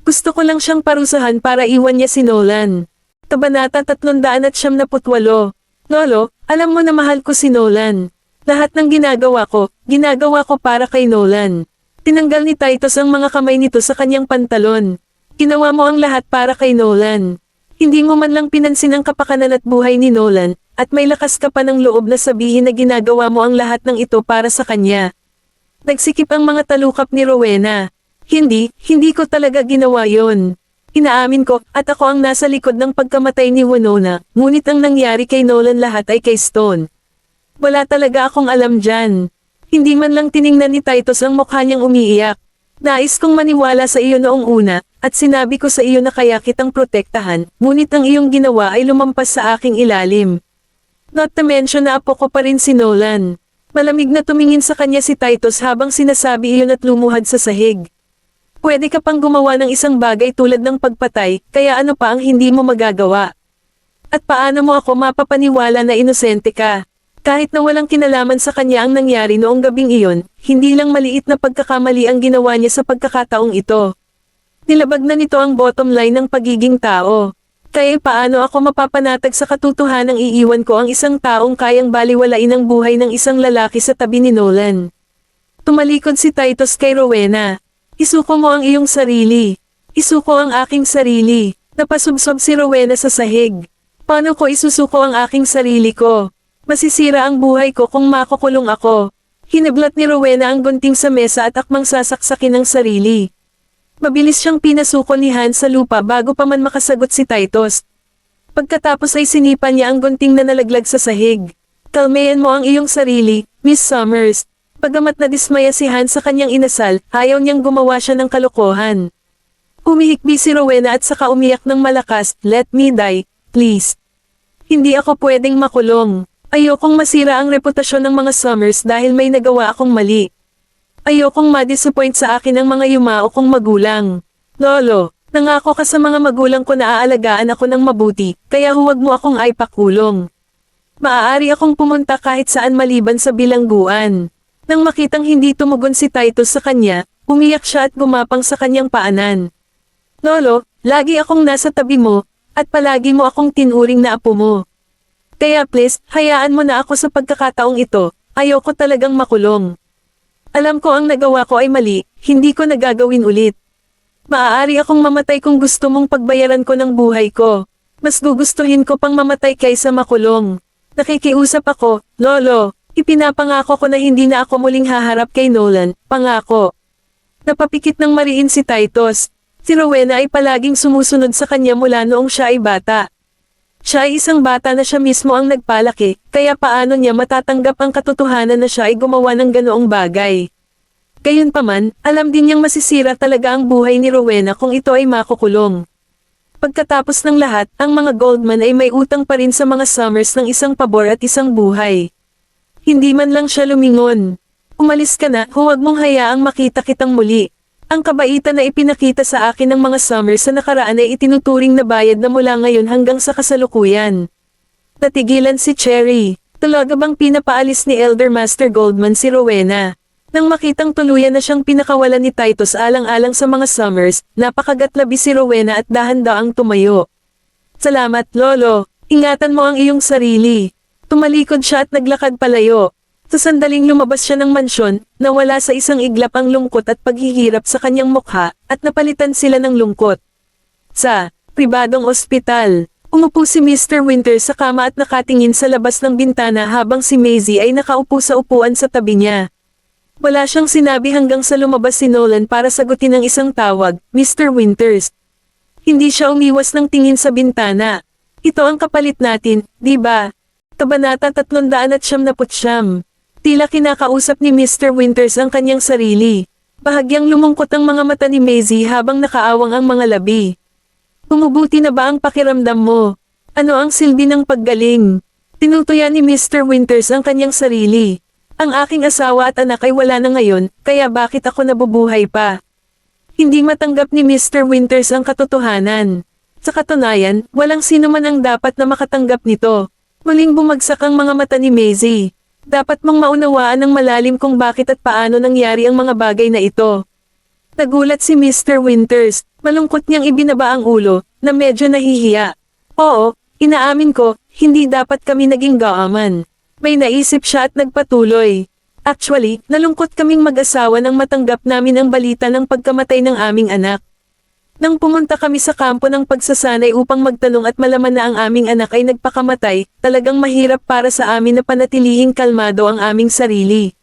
Gusto ko lang siyang parusahan para iwan niya si Nolan. Kabanata 378. Lolo, alam mo na mahal ko si Nolan. Lahat ng ginagawa ko para kay Nolan. Tinanggal ni Titus ang mga kamay nito sa kanyang pantalon. Ginawa mo ang lahat para kay Nolan. Hindi mo man lang pinansin ang kapakanan at buhay ni Nolan, at may lakas ka pa ng loob na sabihin na ginagawa mo ang lahat ng ito para sa kanya. Nagsikip ang mga talukap ni Rowena. Hindi ko talaga ginawa yon. Inaamin ko, at ako ang nasa likod ng pagkamatay ni Winona, ngunit ang nangyari kay Nolan lahat ay kay Stone. Wala talaga akong alam dyan. Hindi man lang tiningnan ni Titus ang mukha niyang umiiyak. Nais kong maniwala sa iyo noong una, at sinabi ko sa iyo na kaya kitang protektahan, ngunit ang iyong ginawa ay lumampas sa aking ilalim. Not to mention na apo ko pa rin si Nolan. Malamig na tumingin sa kanya si Titus habang sinasabi iyon at lumuhad sa sahig. Pwede ka pang gumawa ng isang bagay tulad ng pagpatay, kaya ano pa ang hindi mo magagawa? At paano mo ako mapapaniwala na inosente ka? Kahit na walang kinalaman sa kanya ang nangyari noong gabing iyon, hindi lang maliit na pagkakamali ang ginawa niya sa pagkakataong ito. Nilabag na nito ang bottom line ng pagiging tao. Kaya paano ako mapapanatag sa katotohanang iiwan ko ang isang taong kayang baliwalain ang buhay ng isang lalaki sa tabi ni Nolan? Tumalikod si Titus kay Rowena. Isuko mo ang iyong sarili. Isuko ang aking sarili. Napasubsob si Rowena sa sahig. Paano ko isusuko ang aking sarili ko? Masisira ang buhay ko kung makukulong ako. Hinablat ni Rowena ang gunting sa mesa at akmang sasaksakin ang sarili. Mabilis siyang pinasuko ni Hans sa lupa bago pa man makasagot si Titus. Pagkatapos ay sinipa niya ang gunting na nalaglag sa sahig. Kalmayan mo ang iyong sarili, Miss Summers. Pagamat nadismaya si Hans sa kanyang inasal, ayaw niyang gumawa siya ng kalokohan. Umihikbi si Rowena at saka umiyak ng malakas, let me die, please. Hindi ako pwedeng makulong. Ayokong masira ang reputasyon ng mga Summers dahil may nagawa akong mali. Ayokong ma-disappoint sa akin ang mga yumao kong magulang. Lolo, nangako ka sa mga magulang ko na aalagaan ako ng mabuti, kaya huwag mo akong ipakulong. Maaari akong pumunta kahit saan maliban sa bilangguan. Nang makitang hindi tumugon si Titus sa kanya, umiyak siya at gumapang sa kanyang paanan. Lolo, lagi akong nasa tabi mo, at palagi mo akong tinuring na apo mo. Kaya please, hayaan mo na ako sa pagkakataong ito, ayoko talagang makulong. Alam ko ang nagawa ko ay mali, hindi ko nagagawin ulit. Maaari akong mamatay kung gusto mong pagbayaran ko ng buhay ko. Mas gugustuhin ko pang mamatay kaysa makulong. Nakikiusap ako, Lolo, ipinapangako ko na hindi na ako muling haharap kay Nolan, pangako. Napapikit ng mariin si Titus. Si Rowena ay palaging sumusunod sa kanya mula noong siya ay bata. Siya ay isang bata na siya mismo ang nagpalaki, kaya paano niya matatanggap ang katotohanan na siya ay gumawa ng ganoong bagay. Gayunpaman, alam din niyang masisira talaga ang buhay ni Rowena kung ito ay makukulong. Pagkatapos ng lahat, ang mga Goldman ay may utang pa rin sa mga Summers ng isang pabor at isang buhay. Hindi man lang siya lumingon. Umalis ka na, huwag mong hayaang makita kitang muli. Ang kabaitan na ipinakita sa akin ng mga Summers sa nakaraan ay itinuturing na bayad na mula ngayon hanggang sa kasalukuyan. Natigilan si Cherry. Talaga bang pinapaalis ni Elder Master Goldman si Rowena? Nang makitang tuluyan na siyang pinakawalan ni Titus alang-alang sa mga Summers, napakagatlabi si Rowena at dahan-daang tumayo. Salamat, Lolo. Ingatan mo ang iyong sarili. Tumalikod siya at naglakad palayo. Sa sandaling lumabas siya ng mansyon, nawala sa isang iglap ang lungkot at paghihirap sa kanyang mukha, at napalitan sila ng lungkot. Sa pribadong ospital, umupo si Mr. Winters sa kama at nakatingin sa labas ng bintana habang si Maisie ay nakaupo sa upuan sa tabi niya. Wala siyang sinabi hanggang sa lumabas si Nolan para sagutin ang isang tawag, Mr. Winters. Hindi siya umiwas ng tingin sa bintana. Ito ang kapalit natin, di ba? Kabanata 379. Tila kinakausap ni Mr. Winters ang kanyang sarili. Bahagyang lumungkot ang mga mata ni Maisie habang nakaawang ang mga labi. Bumubuti na ba ang pakiramdam mo? Ano ang silbi ng paggaling? Tinutuya ni Mr. Winters ang kanyang sarili. Ang aking asawa at anak ay wala na ngayon, kaya bakit ako nabubuhay pa? Hindi matanggap ni Mr. Winters ang katotohanan. Sa katunayan, walang sino man ang dapat na makatanggap nito. Muling bumagsak ang mga mata ni Maisie. Dapat mong maunawaan ng malalim kung bakit at paano nangyari ang mga bagay na ito. Nagulat si Mr. Winters, malungkot niyang ibinaba ang ulo, na medyo nahihiya. Oo, inaamin ko, hindi dapat kami naging gaaman. May naisip siya at nagpatuloy. Actually, nalungkot kaming mag-asawa nang matanggap namin ang balita ng pagkamatay ng aming anak. Nang pumunta kami sa kampo ng pagsasanay upang magtanong at malaman na ang aming anak ay nagpakamatay, talagang mahirap para sa amin na panatilihing kalmado ang aming sarili.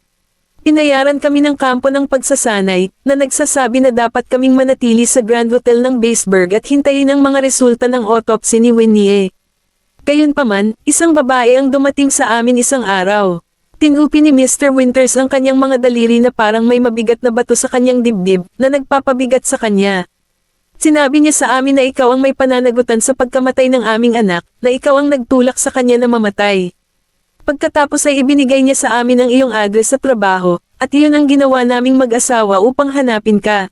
Inayaran kami ng kampo ng pagsasanay, na nagsasabi na dapat kaming manatili sa Grand Hotel ng Baseburg at hintayin ang mga resulta ng autopsy ni Winnie. Gayunpaman, isang babae ang dumating sa amin isang araw. Tinupi ni Mr. Winters ang kanyang mga daliri na parang may mabigat na bato sa kanyang dibdib, na nagpapabigat sa kanya. Sinabi niya sa amin na ikaw ang may pananagutan sa pagkamatay ng aming anak, na ikaw ang nagtulak sa kanya na mamatay. Pagkatapos ay ibinigay niya sa amin ang iyong address sa trabaho, at iyon ang ginawa naming mag-asawa upang hanapin ka.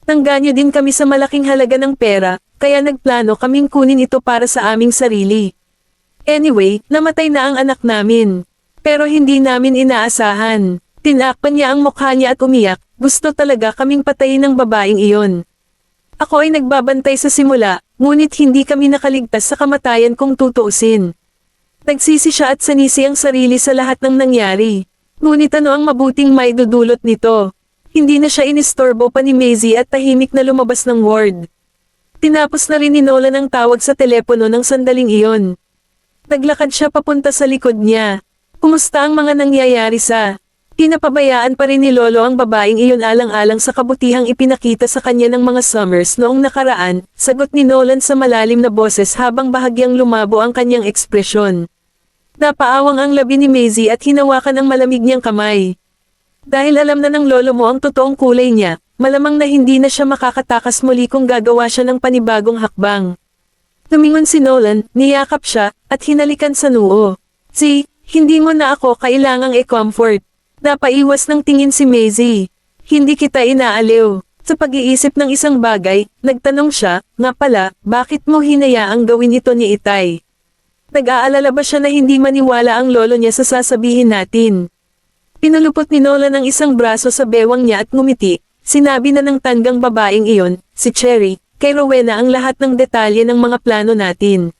Nangganyo din kami sa malaking halaga ng pera, kaya nagplano kaming kunin ito para sa aming sarili. Anyway, namatay na ang anak namin. Pero hindi namin inaasahan. Tinakpan niya ang mukha niya at umiyak, gusto talaga kaming patayin ng babaeng iyon. Ako ay nagbabantay sa simula, ngunit hindi kami nakaligtas sa kamatayan kung tutuusin. Nagsisi siya at sanisi ang sarili sa lahat ng nangyari. Ngunit ano ang mabuting maidudulot nito? Hindi na siya inistorbo pa ni Maisie at tahimik na lumabas ng ward. Tinapos na rin ni Nolan ang tawag sa telepono ng sandaling iyon. Naglakad siya papunta sa likod niya. Kumusta ang mga nangyayari sa... Tinapabayaan pa rin ni Lolo ang babaeng iyon alang-alang sa kabutihang ipinakita sa kanya ng mga Summers noong nakaraan, sagot ni Nolan sa malalim na boses habang bahagyang lumabo ang kanyang ekspresyon. Napaawang ang labi ni Maisie at hinawakan ang malamig niyang kamay. Dahil alam na ng lolo mo ang totoong kulay niya, malamang na hindi na siya makakatakas muli kung gagawa siya ng panibagong hakbang. Tumingon si Nolan, niyakap siya, at hinalikan sa noo. Hindi mo na ako kailangang i-comfort. Napaiwas ng tingin si Maisie. Hindi kita inaaliw. Sa pag-iisip ng isang bagay, nagtanong siya, nga pala, bakit mo hinayaang gawin ito ni Itay? Nag-aalala ba siya na hindi maniwala ang lolo niya sa sasabihin natin? Pinulupot ni Nolan ang isang braso sa bewang niya at ngumiti. Sinabi na ng tandang babaeng iyon, si Cherry, kay Rowena ang lahat ng detalye ng mga plano natin.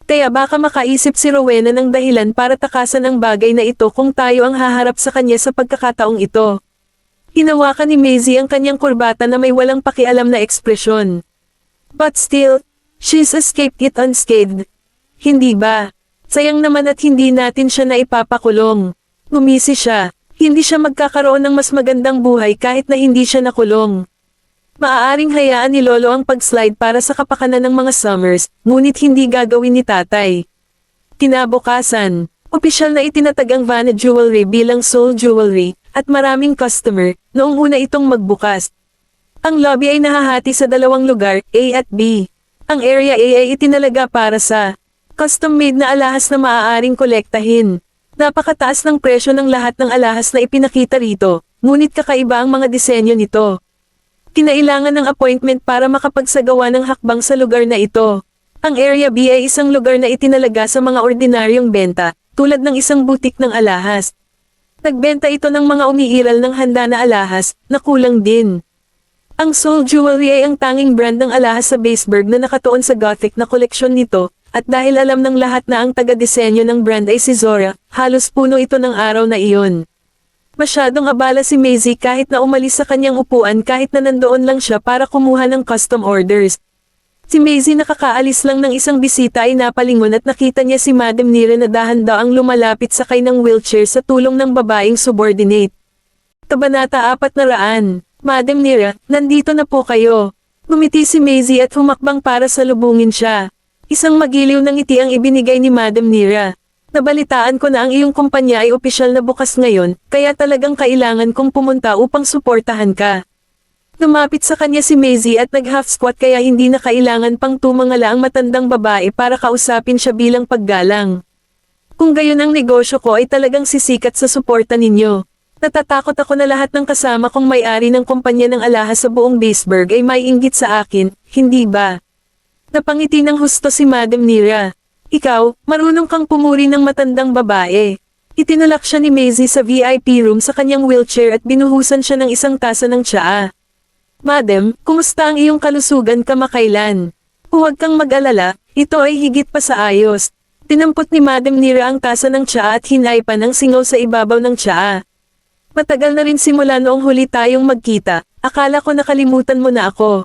Kaya baka makaisip si Rowena ng dahilan para takasan ang bagay na ito kung tayo ang haharap sa kanya sa pagkakataong ito. Hinawakan ni Maisie ang kanyang kurbata na may walang pakialam na ekspresyon. But still, she's escaped it unscathed. Hindi ba? Sayang naman at hindi natin siya na ipapakulong. Ngumisi siya. Hindi siya magkakaroon ng mas magandang buhay kahit na hindi siya nakulong. Maaaring hayaan ni Lolo ang pag-slide para sa kapakanan ng mga Summers, ngunit hindi gagawin ni Tatay. Kinabukasan, opisyal na itinatag ang Vanna Jewelry bilang sole jewelry, at maraming customer, noong una itong magbukas. Ang lobby ay nahahati sa dalawang lugar, A at B. Ang Area A ay itinalaga para sa custom-made na alahas na maaaring kolektahin. Napakataas ng presyo ng lahat ng alahas na ipinakita rito, ngunit kakaiba ang mga disenyo nito. Kinailangan ng appointment para makapagsagawa ng hakbang sa lugar na ito. Ang Area B ay isang lugar na itinalaga sa mga ordinaryong benta, tulad ng isang butik ng alahas. Nagbenta ito ng mga umiiral ng handa na alahas, na kulang din. Ang Soul Jewelry ay ang tanging brand ng alahas sa Baseburg na nakatuon sa Gothic na koleksyon nito, at dahil alam ng lahat na ang taga-disenyo ng brand ay si Zora, halos puno ito ng araw na iyon. Masyadong abala si Maisie kahit na umalis sa kanyang upuan kahit na nandoon lang siya para kumuha ng custom orders. Si Maisie nakakaalis lang ng isang bisita ay napalingon at nakita niya si Madam Nira na dahan-daang lumalapit sakay ng wheelchair sa tulong ng babaeng subordinate. Kabanata 400. Madam Nira, nandito na po kayo. Ngumiti si Maisie at humakbang para salubungin siya. Isang magiliw na ngiti ang ibinigay ni Madam Nira. Nabalitaan ko na ang iyong kumpanya ay opisyal na bukas ngayon, kaya talagang kailangan kong pumunta upang suportahan ka. Lumapit sa kanya si Maisie at nag-half squat kaya hindi na kailangan pang tumangala ang matandang babae para kausapin siya bilang paggalang. Kung gayon ang negosyo ko ay talagang sisikat sa suporta ninyo. Natatakot ako na lahat ng kasama kong may-ari ng kumpanya ng alahas sa buong Baseburg ay may inggit sa akin, hindi ba? Napangiti ng husto si Madam Nira. Ikaw, marunong kang pumuri ng matandang babae. Itinulak siya ni Maisie sa VIP room sa kanyang wheelchair at binuhusan siya ng isang tasa ng tsaa. Madam, kumusta ang iyong kalusugan kamakailan? Huwag kang mag-alala, ito ay higit pa sa ayos. Tinampot ni Madam Nira ang tasa ng tsaa at hinaypan ang singaw sa ibabaw ng tsaa. Matagal na rin simula noong huli tayong magkita, akala ko nakalimutan mo na ako.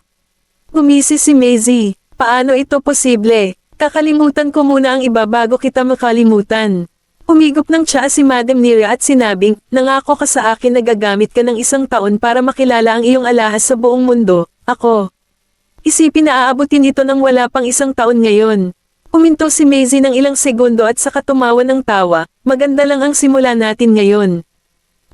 Gumisi si Maisie, paano ito posible? Kakalimutan ko muna ang iba bago kita makalimutan. Umigop ng tsaa si Madam Nira at sinabing, nangako ka sa akin na gagamit ka ng 1 taon para makilala ang iyong alahas sa buong mundo, ako. Isipin na aabutin ito ng wala pang 1 taon ngayon. Huminto si Maisie ng ilang segundo at saka tumawa ng tawa, maganda lang ang simula natin ngayon.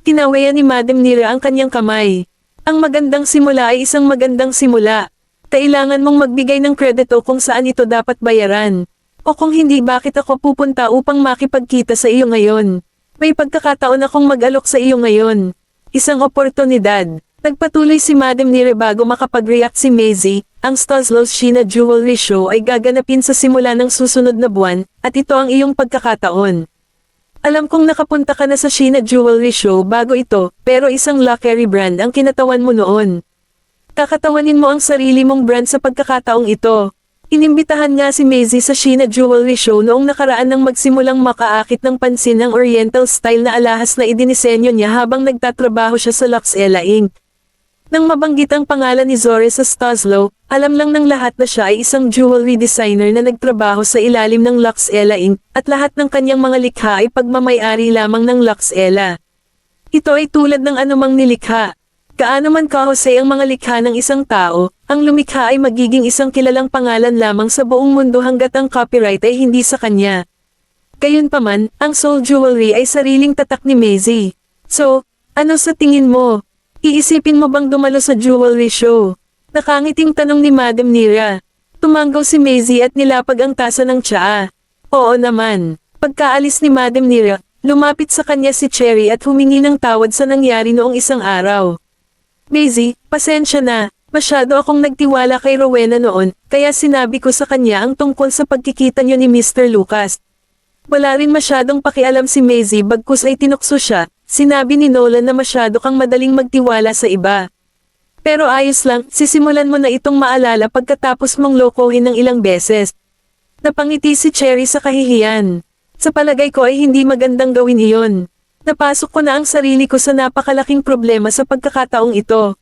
Tinawayan ni Madam Nira ang kanyang kamay. Ang magandang simula ay isang magandang simula. Kailangan mong magbigay ng kredito kung saan ito dapat bayaran. O kung hindi bakit ako pupunta upang makipagkita sa iyo ngayon. May pagkakataon akong mag-alok sa iyo ngayon. Isang oportunidad. Nagpatuloy si Madam Nira bago makapag-react si Maisie. Ang Stoslows Sheena Jewelry Show ay gaganapin sa simula ng susunod na buwan, at ito ang iyong pagkakataon. Alam kong nakapunta ka na sa Sheena Jewelry Show bago ito, pero isang luxury brand ang kinatawan mo noon. Kakatawanin mo ang sarili mong brand sa pagkakataong ito. Inimbitahan nga si Maisie sa Sheena Jewelry Show noong nakaraan nang magsimulang makaakit ng pansin ang Oriental style na alahas na idinisenyo niya habang nagtatrabaho siya sa Luxella Inc. Nang mabanggit ang pangalan ni Zora sa Stoslow, alam lang ng lahat na siya ay isang jewelry designer na nagtrabaho sa ilalim ng Luxella Inc. at lahat ng kanyang mga likha ay pagmamay-ari lamang ng Luxella. Ito ay tulad ng anumang nilikha. Gaano man kahusay ang mga likha ng isang tao, ang lumikha ay magiging isang kilalang pangalan lamang sa buong mundo hanggat ang copyright ay hindi sa kanya. Gayunpaman, ang Soul Jewelry ay sariling tatak ni Maisie. So, ano sa tingin mo? Iisipin mo bang dumalo sa jewelry show? Nakangiting tanong ni Madam Nira. Tumanggaw si Maisie at nilapag ang tasa ng tsaa. Oo naman. Pagkaalis ni Madam Nira, lumapit sa kanya si Cherry at humingi ng tawad sa nangyari noong isang araw. Maisie, pasensya na. Masyado akong nagtiwala kay Rowena noon, kaya sinabi ko sa kanya ang tungkol sa pagkikita niyo ni Mr. Lucas. Wala rin masyadong pakialam si Maisie bagkus ay tinukso siya, sinabi ni Nolan na masyado kang madaling magtiwala sa iba. Pero ayos lang, sisimulan mo na itong maalala pagkatapos mong lokohin ng ilang beses. Napangiti si Cherry sa kahihiyan. Sa palagay ko ay hindi magandang gawin iyon. Napasok ko na ang sarili ko sa napakalaking problema sa pagkakataong ito.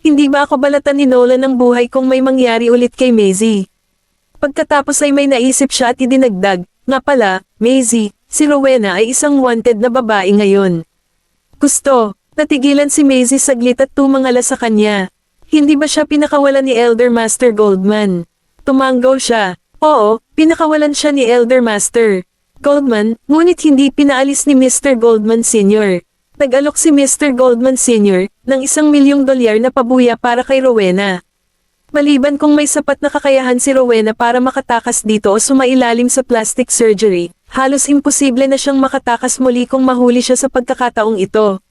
Hindi ba ako balatan ni Nolan ng buhay kung may mangyari ulit kay Maisie? Pagkatapos ay may naisip siya at idinagdag, nga pala, Maisie, si Rowena ay isang wanted na babae ngayon. Gusto, natigilan si Maisie saglit at tumangala sa kanya. Hindi ba siya pinakawalan ni Elder Master Goldman? Tumanggaw siya. Oo, pinakawalan siya ni Elder Master Goldman, ngunit hindi pinaalis ni Mr. Goldman Sr. Nag-alok si Mr. Goldman Sr. ng $1,000,000 na pabuya para kay Rowena. Maliban kung may sapat na kakayahan si Rowena para makatakas dito o sumailalim sa plastic surgery, halos imposible na siyang makatakas muli kung mahuli siya sa pagkakataong ito.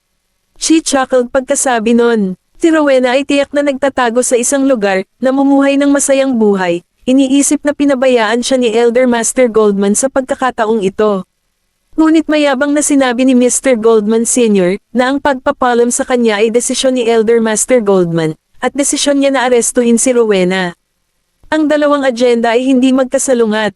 She chuckled pagkasabi nun. Si Rowena ay tiyak na nagtatago sa isang lugar, namumuhay ng masayang buhay. Iniisip na pinabayaan siya ni Elder Master Goldman sa pagkakataong ito. Ngunit mayabang na sinabi ni Mr. Goldman Sr. na ang pagpapalam sa kanya ay desisyon ni Elder Master Goldman, at desisyon niya na arestuhin si Rowena. Ang dalawang agenda ay hindi magkasalungat.